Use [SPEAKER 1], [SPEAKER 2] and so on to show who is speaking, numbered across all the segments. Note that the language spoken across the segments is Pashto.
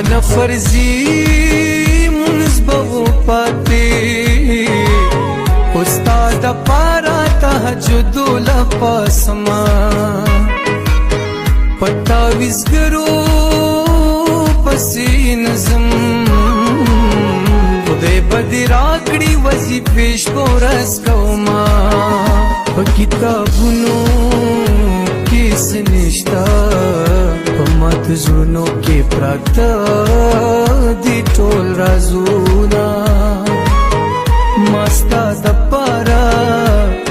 [SPEAKER 1] زمانه فرضی منزبو پاتی استاد پارا تهجد لپاسما پتا وزگرو پسی نظم خدای بدی راکڑی وظیفیش پورس کوما پا کتابونو کیس نشتا پا مات زونو کی پراکتا دی ټول رازونا ماستا دا پارا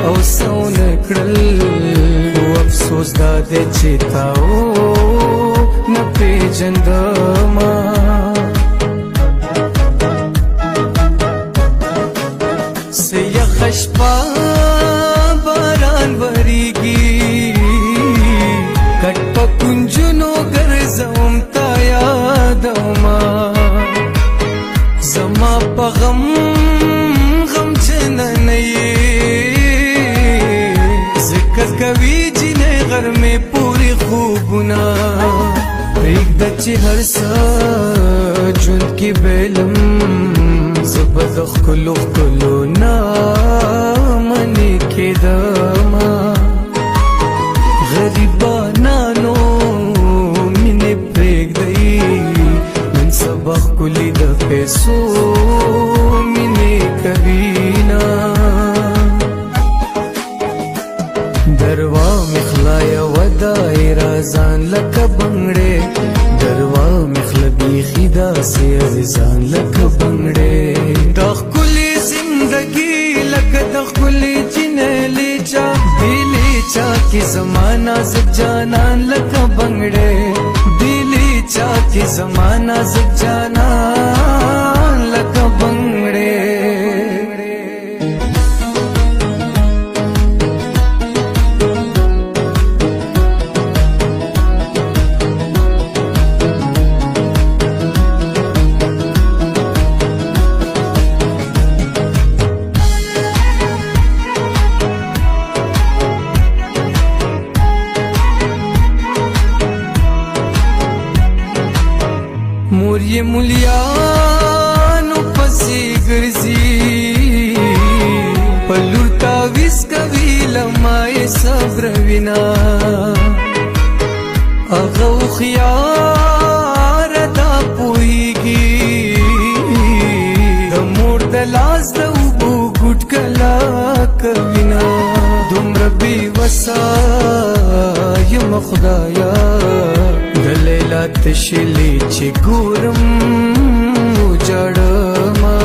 [SPEAKER 1] او سون کڑل و افسوس دا دے چیتاو نپی جندما سیخش پا باران وریگی کٹ پا کنجنو گرزم تا یادوما زما پا غم چننئی ذکر کوي جنه غر میں پوری خوبنا ایک دچی ہر سا جن کی بیلم زبدخ کلو کلو نامنی کی داما غریبانانو منی پریگ دئی من سبخ کلی دا پیسو منی کبینا دروا مخلایا ودائی رازان لکا بنگڑے دروا مخلا بیخی دا سی عزیزان لکا بنگڑے دخ کلی زندگی لکا دخ کلی جنیلی چا دیلی چا کی زمانہ زب جانان لکا بنگڑے دیلی چا کی زمانہ زب جانان لکا بنگڑے مور یہ ملیانو پسی گرزی پلور تاویز کوي لمائی صبر وینا اغو خیار دا پوئیگی دا مور دلاز دا اوبو گوٹ کلا کوینا دمر بی وسا یم خدایا دلیلا تشلی چی گورم اجاڑما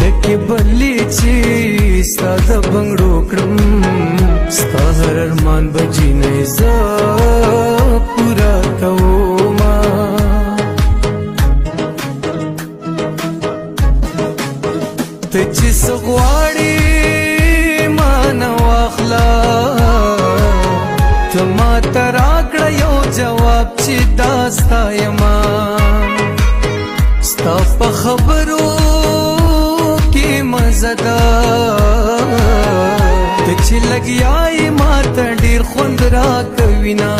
[SPEAKER 1] دکی بلی چی ستا دا بنگڑو کرم ستا ہر ارمان بجی نیزا پورا کوما تچی سغواڑی مانا واخلا تما تراکڑا یو جواب چی داستا یما ستا پا خبرو کی مزدا تچی لگیائی ماتا دیر خوند را کوینا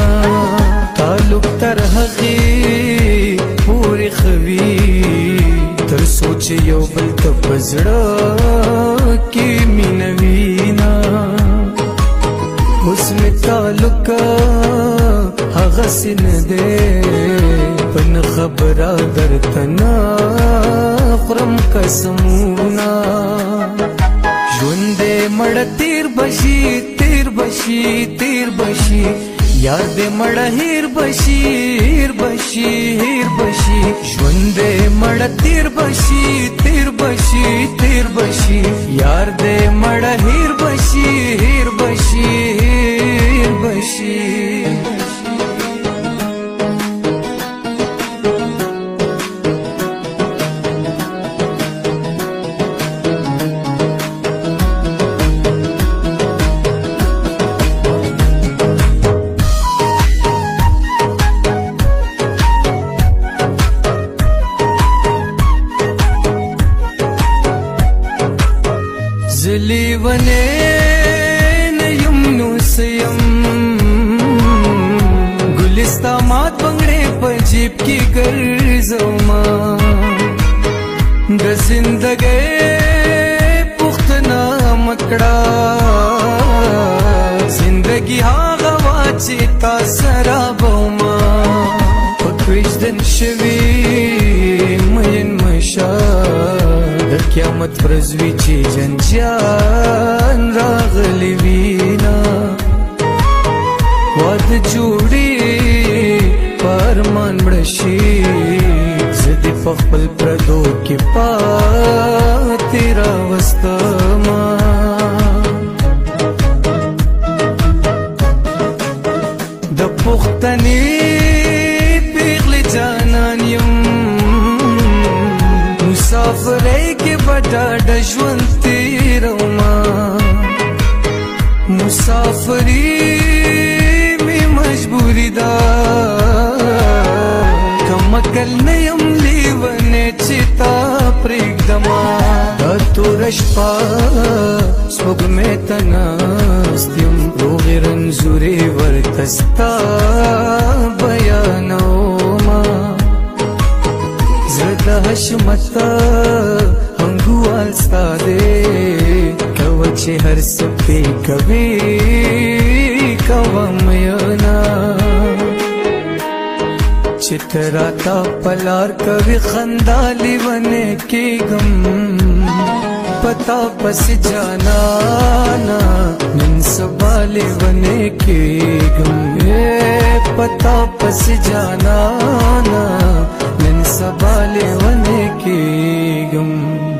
[SPEAKER 1] تعلق تر حقی پوری خوی تر سوچ یو بل تپزڑا کی مینوینا حسن تعلق حغسن دے پن خبرہ درتنا خرم قسمونا ژوندے مڑ تیر بشی تیر بشی تیر بشی یاد مڑ ہیر بشی ہیر بشی ہیر بشی ژوندے مڑ تیر بشی تیر بشی تیر بشی یار دے مڑ ہیر بشی ہیر بشی ہیر بشی زلی ونین یمنو تکلیف کی ګرځوما د زندګۍ پوښتنه مکړه زندګي هغه وا چې تا سره بوما پکویشدن شوي مین مشا د قیامت ورځ وي چې جنجان راغلی وینا واده جوړي پرمان مړشي زدي په خپل پردو کې پاتې راوستما د پښتنې پیغلې جانان یم مسافرۍ کې به ډاډه ژوند تېرومه مسافري مجبوری دا کم عقل نه یم لیونی چې تا پرېږدمه دا توره شپه سپوږمۍ ته ناست یم روغې رنځورې ورته ستا بیانومه زړه د حشمته هنګوال ستا دی کوه چې هر څه پې کوې کوم ینا چې تراتا پلار کوي خندا لیونه کېږم پتا پس جانانا نن سبا لیونه کېږم پتا پس جانانا نن سبا لیونه کېږم